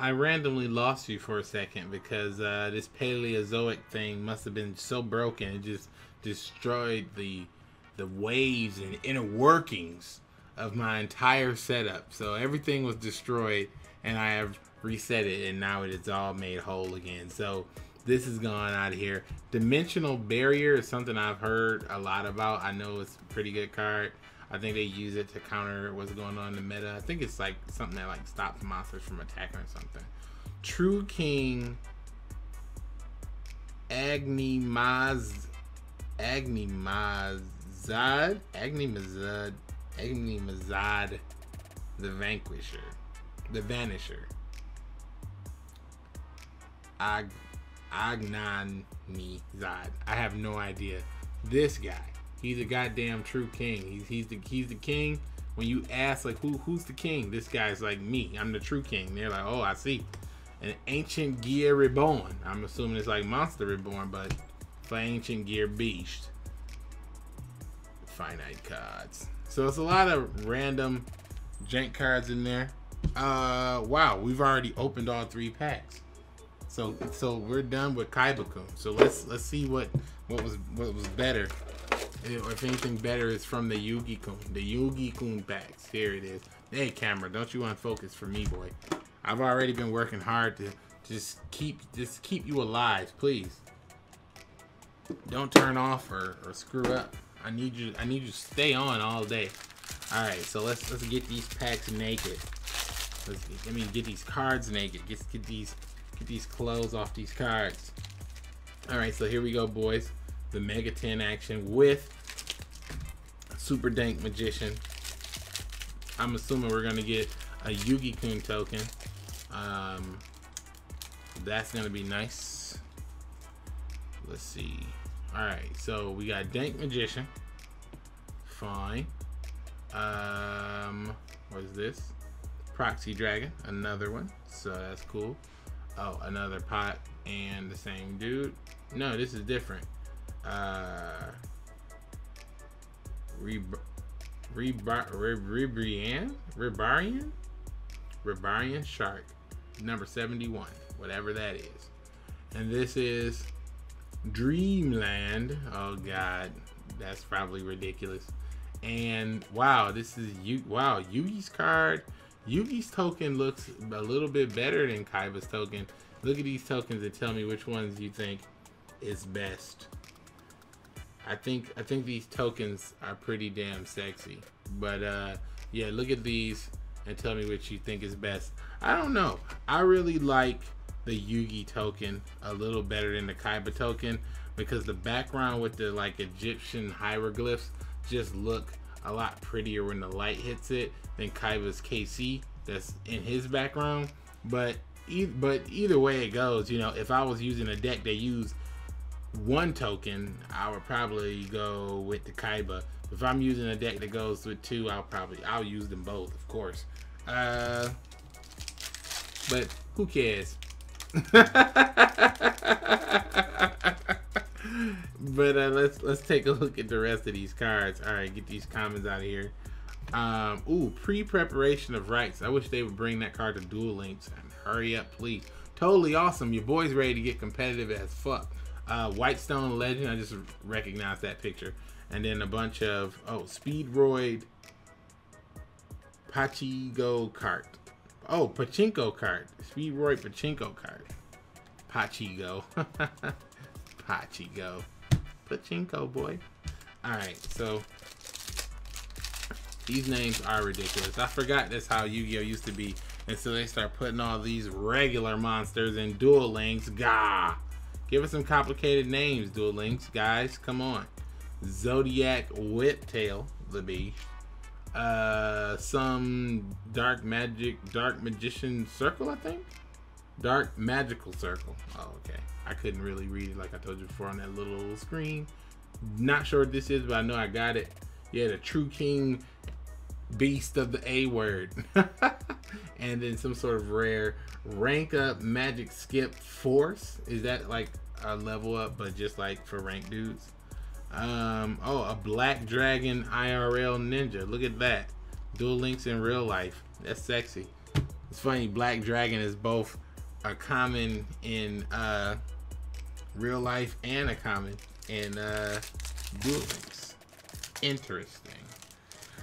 I randomly lost you for a second because this Paleozoic thing must have been so broken it just destroyed the waves and inner workings of my entire setup. So everything was destroyed, and I have reset it, and now it is all made whole again. So this is gone out of here. Dimensional Barrier is something I've heard a lot about. I know it's a pretty good card. I think they use it to counter what's going on in the meta. I think it's like something that like stops monsters from attacking or something. True King Agnimazad the Vanisher. Agnanizad. I have no idea. This guy, he's a goddamn true king. He's the king. When you ask like who's the king, this guy's like me. I'm the true king. They're like, oh, I see. An Ancient Gear Reborn. I'm assuming it's like Monster Reborn, but for Ancient Gear Beast. Finite cards. So it's a lot of random jank cards in there. Wow, we've already opened all 3 packs. So we're done with Kaiba-kun. So let's see what was better. If anything better is from the Yugi-kun. The Yugi-kun packs. Here it is. Hey camera, don't you unfocus for me, boy. I've already been working hard to just keep you alive, please. Don't turn off or screw up. I need you to stay on all day. All right, so let's get these packs naked. Get these cards naked. Get these clothes off these cards. All right, so here we go, boys. The Mega 10 action with Super Dank Magician. I'm assuming we're gonna get a Yugi-kun token. That's gonna be nice. Let's see. All right, so we got Dank Magician. Fine. What is this? Proxy Dragon, another one. So that's cool. Oh, another pot and the same dude. No, this is different. Ribarian Shark, number 71, whatever that is. And this is Dreamland. Oh god, that's probably ridiculous. And wow, this is Yugi's card. Yugi's token looks a little bit better than Kaiba's token. Look at these tokens and tell me which ones you think is best. I think these tokens are pretty damn sexy. But yeah, look at these and tell me which you think is best. I don't know. I really like the Yugi token a little better than the Kaiba token because the background with the like Egyptian hieroglyphs just look a lot prettier when the light hits it than Kaiba's KC that's in his background. But either way it goes, you know, if I was using a deck that used one token, I would probably go with the Kaiba. If I'm using a deck that goes with 2, I'll use them both, of course. But who cares? But let's take a look at the rest of these cards. All right, get these commons out of here. Ooh, pre-preparation of rights. I wish they would bring that card to Duel Links and hurry up, please. Totally awesome. Your boy's ready to get competitive as fuck. Whitestone Legend. I just recognized that picture. And then a bunch of Speedroid Pachinko cart. Oh, Pachinko cart. Speedroid Pachinko cart. Pachinko. Pachinko. Pachinko, boy. Alright, so these names are ridiculous. I forgot that's how Yu-Gi-Oh! Used to be. And so they start putting all these regular monsters in Duel Links. Gah! Give us some complicated names, Duel Links, guys. Come on. Zodiac Whiptail, the beast. Some dark magician circle, I think. Dark magical circle. Oh, okay. I couldn't really read it like I told you before on that little screen. Not sure what this is, but I know I got it. Yeah, the True King Beast of the A word. And then some sort of rare rank up magic skip force. Is that like a level up, but just like for rank dudes? Oh, a black dragon IRL ninja. Look at that. Duel Links in real life. That's sexy. It's funny, Black Dragon is both a common in real life and a common in Duel Links. Interesting.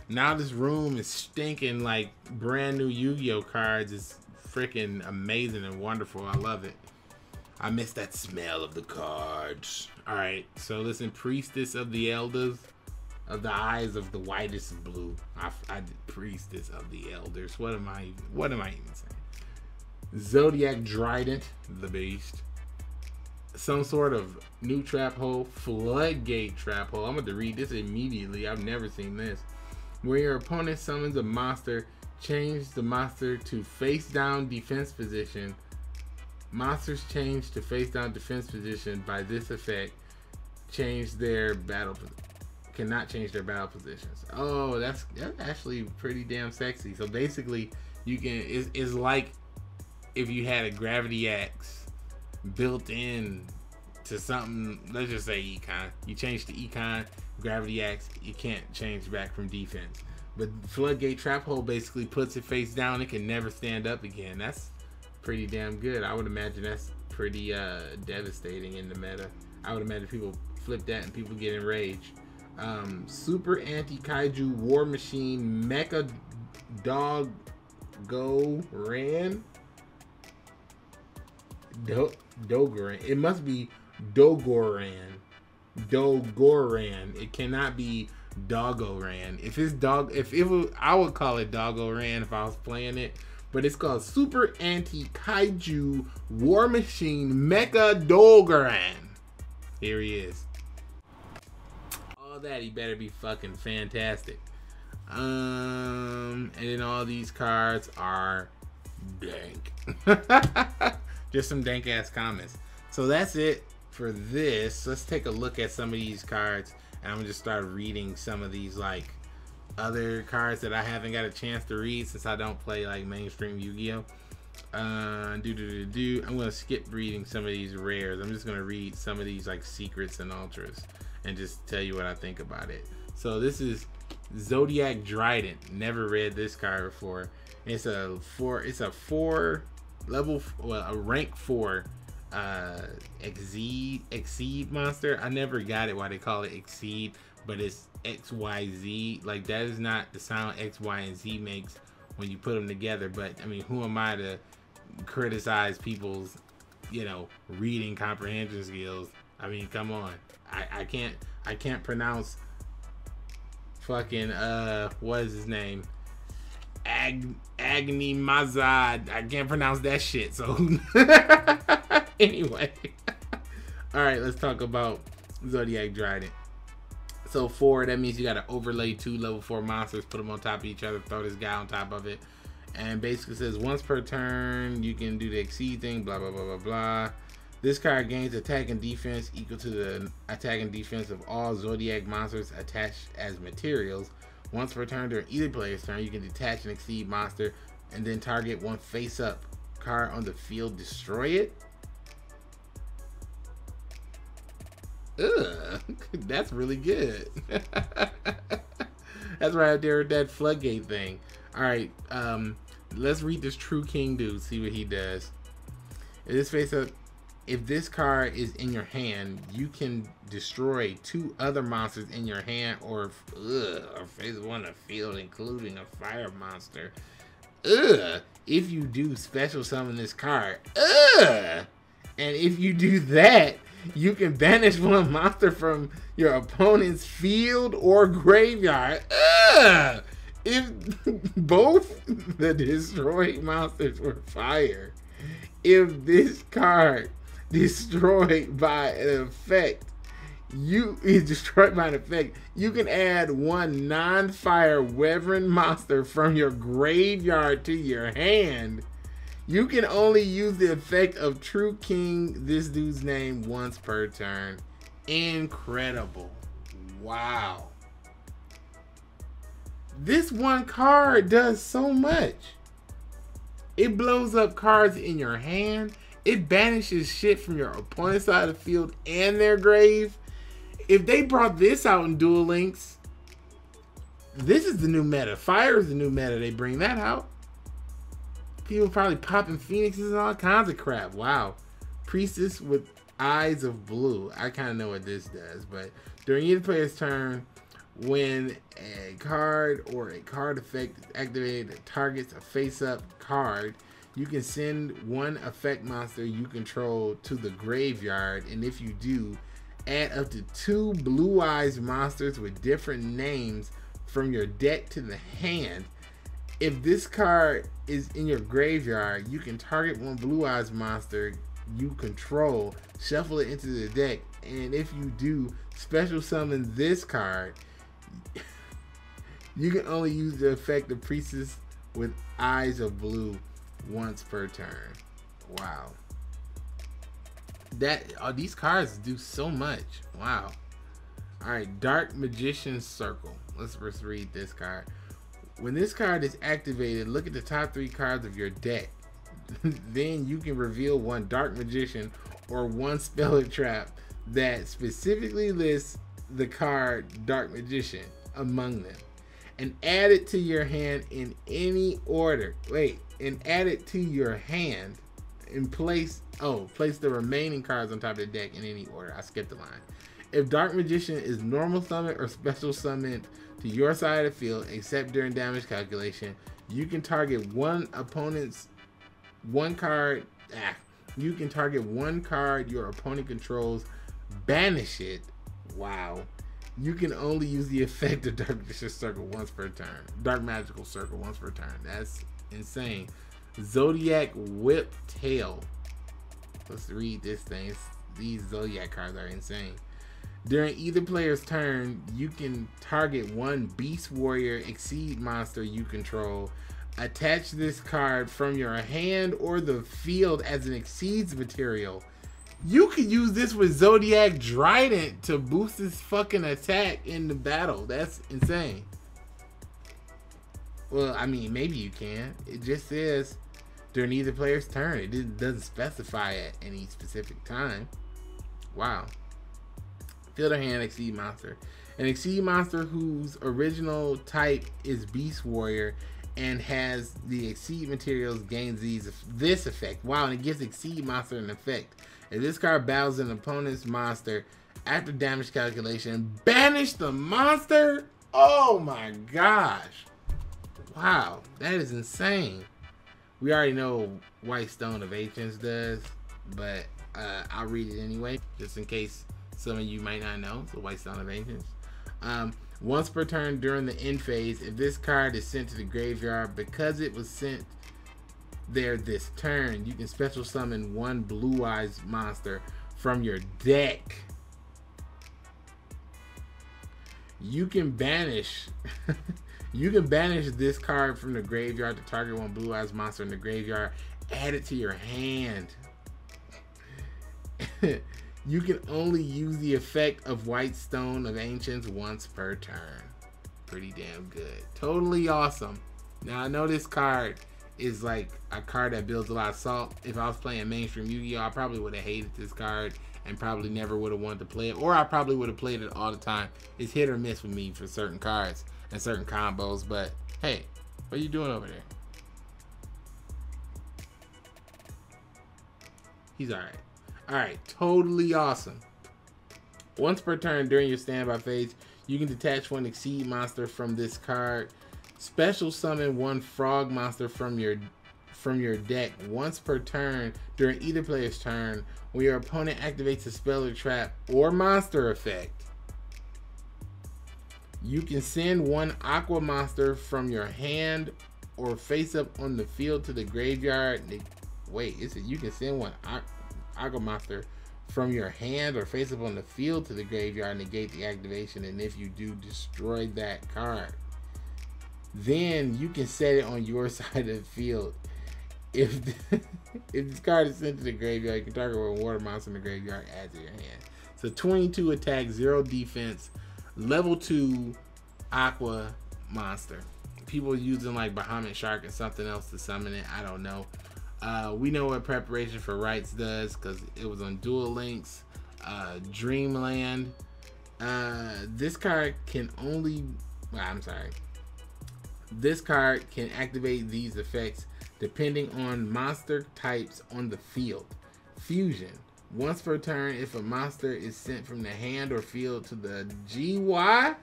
Now this room is stinking like brand new Yu-Gi-Oh cards. It's freaking amazing and wonderful. I love it. I miss that smell of the cards. Alright, so listen, Priestess of the Elders, of the eyes of the whitest blue. I Priestess of the Elders. What am I even saying? Zodiac Trident, the beast. Some sort of new trap hole, floodgate trap hole. I'm going to read this immediately. I've never seen this. Where your opponent summons a monster, change the monster to face down defense position. Monsters change to face down defense position by this effect. Change their battle cannot change their battle positions. Oh, that's actually pretty damn sexy. So basically, you can it's like if you had a gravity axe built in to something. Let's just say econ. You change to econ, gravity axe. You can't change back from defense. But floodgate trap hole basically puts it face down. It can never stand up again. That's pretty damn good. I would imagine that's pretty devastating in the meta. I would imagine people flip that and people get enraged. Super anti-kaiju war machine mecha dog go ran Dogoran. It must be Dogoran. It cannot be Doggoran. If it's I would call it Doggoran if I was playing it. But it's called Super Anti-Kaiju War Machine Mecha Dogoran. Here he is. All that, he better be fucking fantastic. And then all these cards are dank. Just some dank ass comments. So that's it for this. Let's take a look at some of these cards. And I'm gonna just start reading some of these like other cards that I haven't got a chance to read since I don't play like mainstream Yu-Gi-Oh. I'm gonna skip reading some of these rares. I'm just gonna read some of these like secrets and ultras and just tell you what I think about it. So this is Zodiac Trident. Never read this card before. It's a rank 4 exceed monster. I never got it why they call it exceed, but it's XYZ. Like that is not the sound X, Y, and Z makes when you put them together. But I mean, who am I to criticize people's, you know, reading comprehension skills? I mean, come on. I can't pronounce fucking what is his name? Agni Mazad. I can't pronounce that shit. So anyway. Alright, let's talk about Zodiac Trident. So 4, that means you gotta overlay 2 level 4 monsters, put them on top of each other, throw this guy on top of it. And basically says once per turn, you can do the exceed thing, blah, blah, blah, blah, blah. This card gains attack and defense equal to the attack and defense of all Zodiac monsters attached as materials. Once per turn during either player's turn, you can detach an exceed monster and then target one face-up card on the field, destroy it. Ugh, that's really good. That's right up there with that floodgate thing. Alright, let's read this True King dude, see what he does. If this face-up, if this card is in your hand, you can destroy 2 other monsters in your hand or face one on the field, including a fire monster. If you do special summon this card. And if you do that, you can banish one monster from your opponent's field or graveyard. If both the destroyed monsters were fire. If this card destroyed by an effect, you can add 1 non-fire Wyvern monster from your graveyard to your hand. You can only use the effect of True King, this dude's name, once per turn. Incredible. Wow. This one card does so much. It blows up cards in your hand. It banishes shit from your opponent's side of the field and their grave. If they brought this out in Duel Links, this is the new meta. Fire is the new meta. They bring that out. People probably popping phoenixes and all kinds of crap. Wow. Priestess with eyes of blue. I kind of know what this does, but during either player's turn, when a card or a card effect is activated that targets a face-up card, you can send one effect monster you control to the graveyard, and if you do, add up to 2 Blue Eyes monsters with different names from your deck to the hand. If this card is in your graveyard, you can target one Blue Eyes monster you control, shuffle it into the deck, and if you do, special summon this card. You can only use the effect of Priestess with Eyes of Blue once per turn. Wow. These cards do so much. Wow. Alright, Dark Magician's Circle. Let's first read this card. When this card is activated, look at the top 3 cards of your deck. Then you can reveal one Dark Magician or one spell or trap that specifically lists the card Dark Magician among them, and add it to your hand in any order. And add it to your hand and place the remaining cards on top of the deck in any order. I skipped the line. If Dark Magician is normal summoned or special summoned to your side of the field, except during damage calculation, you can target you can target one card your opponent controls, banish it. Wow. You can only use the effect of Dark Magician Circle once per turn. Dark Magical Circle once per turn. That's insane. Zodiac Whip Tail. Let's read this thing. These Zodiac cards are insane. During either player's turn, you can target one Beast Warrior Exceed monster you control. Attach this card from your hand or the field as an Exceeds material. You could use this with Zodiac Trident to boost his fucking attack in the battle. That's insane. Well, I mean, maybe you can. It just says during either player's turn. It doesn't specify at any specific time. Wow. Field or hand Exceed monster. An Exceed monster whose original type is Beast Warrior and has the Exceed materials gains this effect. Wow, and it gives Exceed monster an effect. If this card battles an opponent's monster after damage calculation, banish the monster. Oh my gosh. Wow, that is insane. We already know White Stone of Ancients does, but I'll read it anyway, just in case some of you might not know. So White Stone of Ancients. Once per turn during the end phase, if this card is sent to the graveyard because it was sent there this turn, you can special summon one Blue Eyes monster from your deck. You can banish this card from the graveyard to target one Blue Eyes monster in the graveyard. Add it to your hand. You can only use the effect of White Stone of Ancients once per turn. Pretty damn good. Totally awesome. Now I know this card is like a card that builds a lot of salt. If I was playing mainstream Yu-Gi-Oh, I probably would have hated this card and probably never would have wanted to play it, or I probably would have played it all the time. It's hit or miss with me for certain cards and certain combos, but hey, what are you doing over there? He's alright. Alright, totally awesome. Once per turn during your standby phase, you can detach one Exceed monster from this card. Special summon one Frog monster from your deck once per turn during either player's turn when your opponent activates a spell or trap or monster effect. You can send one Aqua monster from your hand or face up on the field to the graveyard. Wait, you can send one Aqua monster from your hand or face up on the field to the graveyard, negate the activation, and if you do, destroy that card. Then you can set it on your side of the field. If this card is sent to the graveyard, you can target a water monster in the graveyard, add to your hand. So 22 attack, 0 defense, level 2 Aqua monster. People using like Bahamut Shark and something else to summon it. I don't know. We know what Preparation for Rites does because it was on Duel Links, Dreamland. This card can only... this card can activate these effects depending on monster types on the field. Fusion. Once per turn, if a monster is sent from the hand or field to the GY.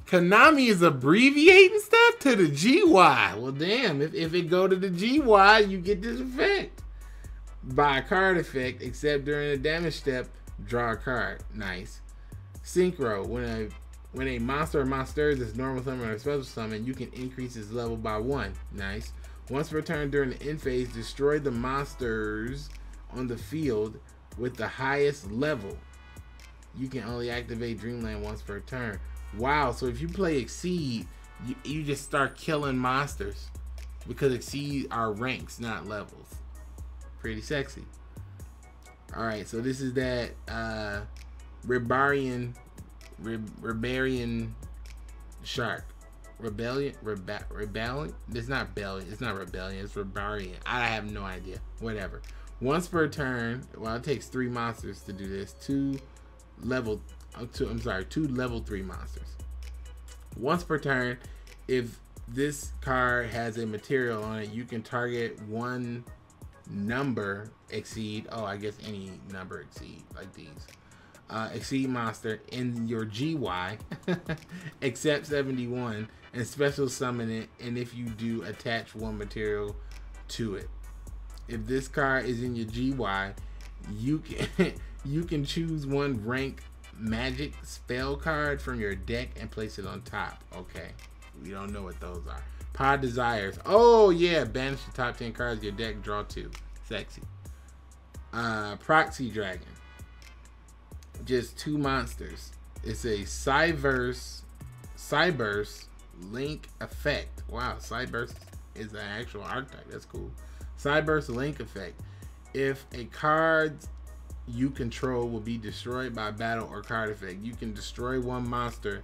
Konami is abbreviating stuff to the GY. Well, damn, if it go to the GY, you get this effect. By a card effect, except during the damage step, draw a card. Nice. Synchro. When a monster or monsters is normal summon or special summon, you can increase its level by 1. Nice. Once per turn during the end phase, destroy the monsters on the field with the highest level. You can only activate Dreamland once per turn. Wow, so if you play Exceed, you just start killing monsters because Exceed are ranks, not levels. Pretty sexy. Alright, so this is that Rebarian shark. Rebellion? It's not Bellion. It's not Rebellion. It's Rebarian. I have no idea. Whatever. Once per turn, well, it takes 3 monsters to do this. 2 level 3 monsters. Once per turn, if this card has a material on it, you can target one number exceed. Oh, I guess any number exceed, like these. Exceed monster in your GY, except 71, and special summon it. And if you do, attach one material to it. If this card is in your GY, you can choose one rank magic spell card from your deck and place it on top. Okay, we don't know what those are. Pod Desires. Oh yeah, banish the top 10 cards of your deck, draw 2. Sexy. Proxy Dragon. Just 2 monsters. It's a Cyburst Link effect. Wow, Cyburst is an actual archetype. That's cool. Cyburst Link effect. If a card you control will be destroyed by battle or card effect, you can destroy one monster.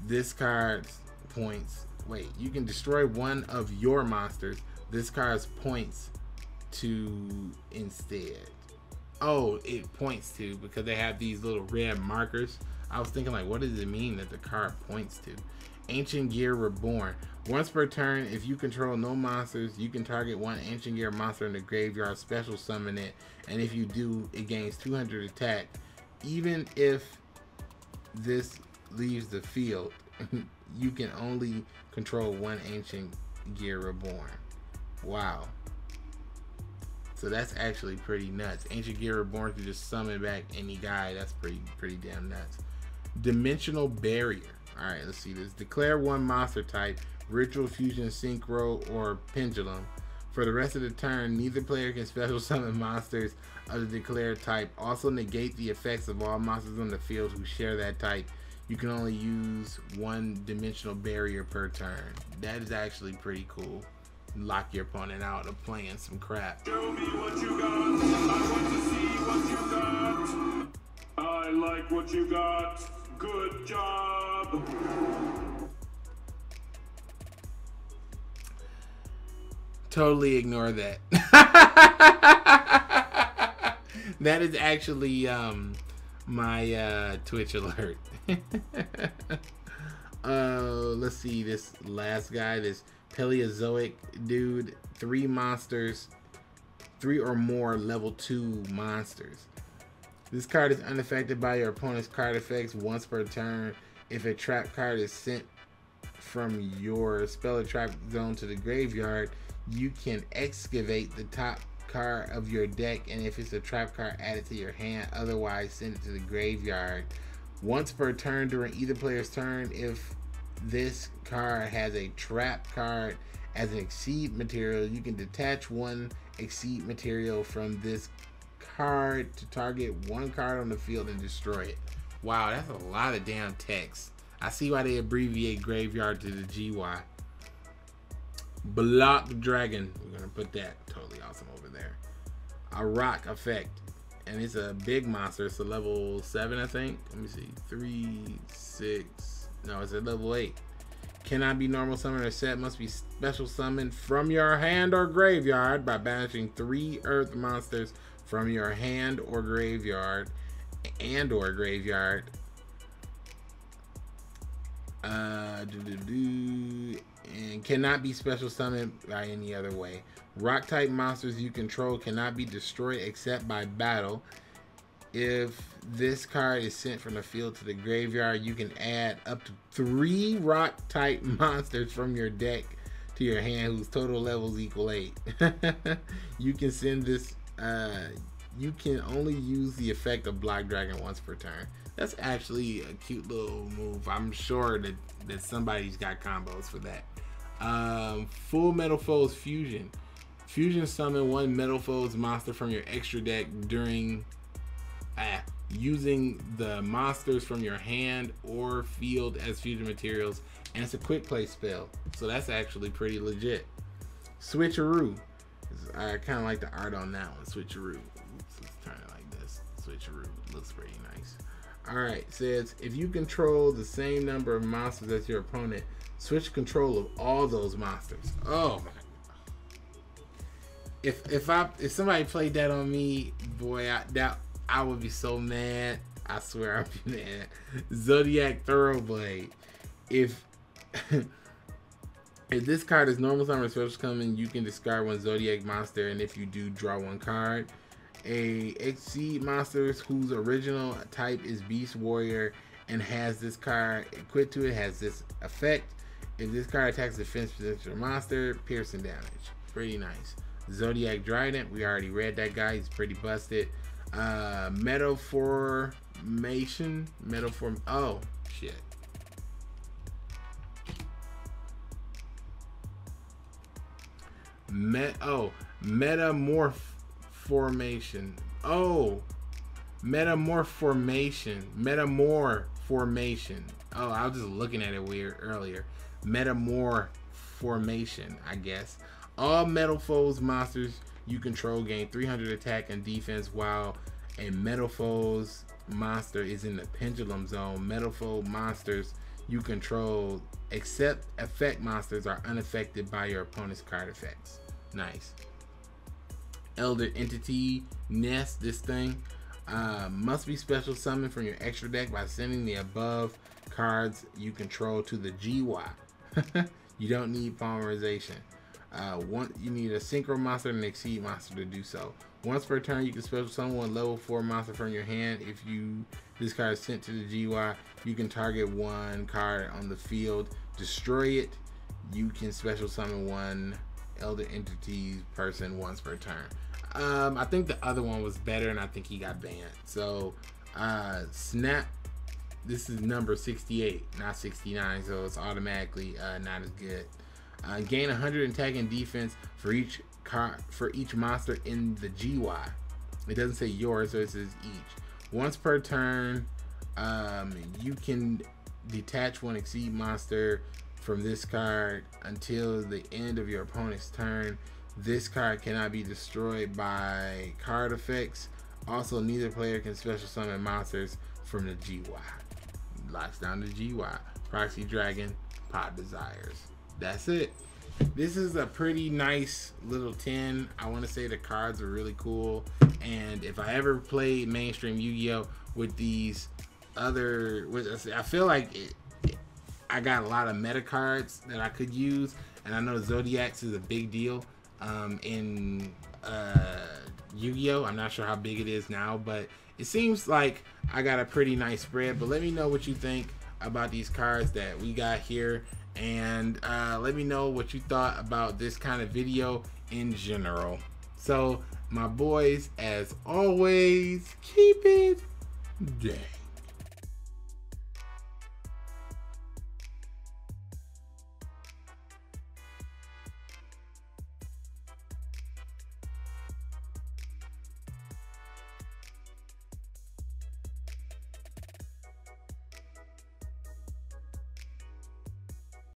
This card's points. Wait, you can destroy one of your monsters. This card's points to instead. Oh, it points to, because they have these little red markers. I was thinking, like, what does it mean that the card points to? Ancient Gear Reborn. Once per turn, if you control no monsters, you can target one Ancient Gear monster in the graveyard, special summon it, and if you do, it gains 200 attack. Even if this leaves the field, you can only control one Ancient Gear Reborn. Wow. So that's actually pretty nuts. Ancient Gear Reborn can just summon back any guy. That's pretty damn nuts. Dimensional Barrier. Alright, let's see this. Declare one monster type, Ritual, Fusion, Synchro, or Pendulum. For the rest of the turn, neither player can special summon monsters of the declared type. Also negate the effects of all monsters on the field who share that type. You can only use one Dimensional Barrier per turn. That is actually pretty cool. Lock your opponent out of playing some crap. Show me what you got. I want to see what you got. I like what you got. Good job. Totally ignore that. That is actually my Twitch alert. Let's see this last guy, this Paleozoic dude. 3 monsters, 3 or more level 2 monsters. This card is unaffected by your opponent's card effects once per turn. If a trap card is sent from your spell or trap zone to the graveyard, you can excavate the top card of your deck, and if it's a trap card, add it to your hand. Otherwise, send it to the graveyard. Once per turn during either player's turn, if this card has a trap card as an exceed material, you can detach one exceed material from this card to target one card on the field and destroy it. Wow, that's a lot of damn text. I see why they abbreviate graveyard to the GY. Block Dragon. We're gonna put that totally awesome over there. A rock effect, and it's a big monster. It's a level 7, I think. Let me see. 3, 6. No, it's at level 8. Cannot be normal summoned or set. Must be special summoned from your hand or graveyard by banishing 3 earth monsters from your hand or graveyard And cannot be special summoned by any other way. Rock type monsters you control cannot be destroyed except by battle. If this card is sent from the field to the graveyard, you can add up to 3 rock type monsters from your deck to your hand whose total levels equal 8. You can send this, you can only use the effect of Block Dragon once per turn. That's actually a cute little move. I'm sure that somebody's got combos for that. Full Metal Foes Fusion. Fusion summon 1 Metal Foes monster from your extra deck during using the monsters from your hand or field as fusion materials, and it's a quick play spell, so that's actually pretty legit. Switcheroo. I kind of like the art on that one. Switcheroo. Oops, let's turn it like this. Switcheroo looks pretty nice. Alright, says if you control the same number of monsters as your opponent, switch control of all those monsters. Oh my. If somebody played that on me, boy, I would be so mad. I swear I'd be mad. Zodiac Thoroughblade. If this card is normal summon or special summon, you can discard 1 Zodiac monster, and if you do, draw 1 card. A Exceed monster whose original type is Beast Warrior and has this card equipped to it has this effect. If this card attacks the defense position monster, piercing damage. Pretty nice. Zodiac Trident, we already read that guy. He's pretty busted. Metal Formation. Oh shit. Metamorph Formation. Oh, Metamorph Formation. Oh, I was just looking at it weird earlier. Metamorph Formation, I guess. All Metal Foes monsters you control gain 300 attack and defense while a Metal Foes monster is in the Pendulum Zone. Metal Foe monsters you control except effect monsters are unaffected by your opponent's card effects. Nice. Elder Entity Nest, this thing must be special summoned from your extra deck by sending the above cards you control to the GY. You don't need polymerization. You need a Synchro monster and an Exceed monster to do so. Once per turn, you can special summon 1 level 4 monster from your hand. If this card is sent to the GY, you can target 1 card on the field, destroy it. You can special summon 1 Elder Entities person once per turn. I think the other one was better, and I think he got banned. So, Snap. This is number 68, not 69, so it's automatically not as good. Gain 100 attack and defense for each monster in the GY. It doesn't say yours, so it says each. Once per turn, you can detach 1 Exceed monster from this card until the end of your opponent's turn. This card cannot be destroyed by card effects. Also, neither player can special summon monsters from the GY. Locks down the GY. Proxy Dragon, Pot Desires. That's it. This is a pretty nice little 10. I want to say the cards are really cool, and if I ever played mainstream Yu-Gi-Oh with these other, I feel like I got a lot of meta cards that I could use, and I know Zodiacs is a big deal in Yu-Gi-Oh. I'm not sure how big it is now, but it seems like I got a pretty nice spread. But let me know what you think about these cards that we got here, and let me know what you thought about this kind of video in general. So my boys, as always, keep it down.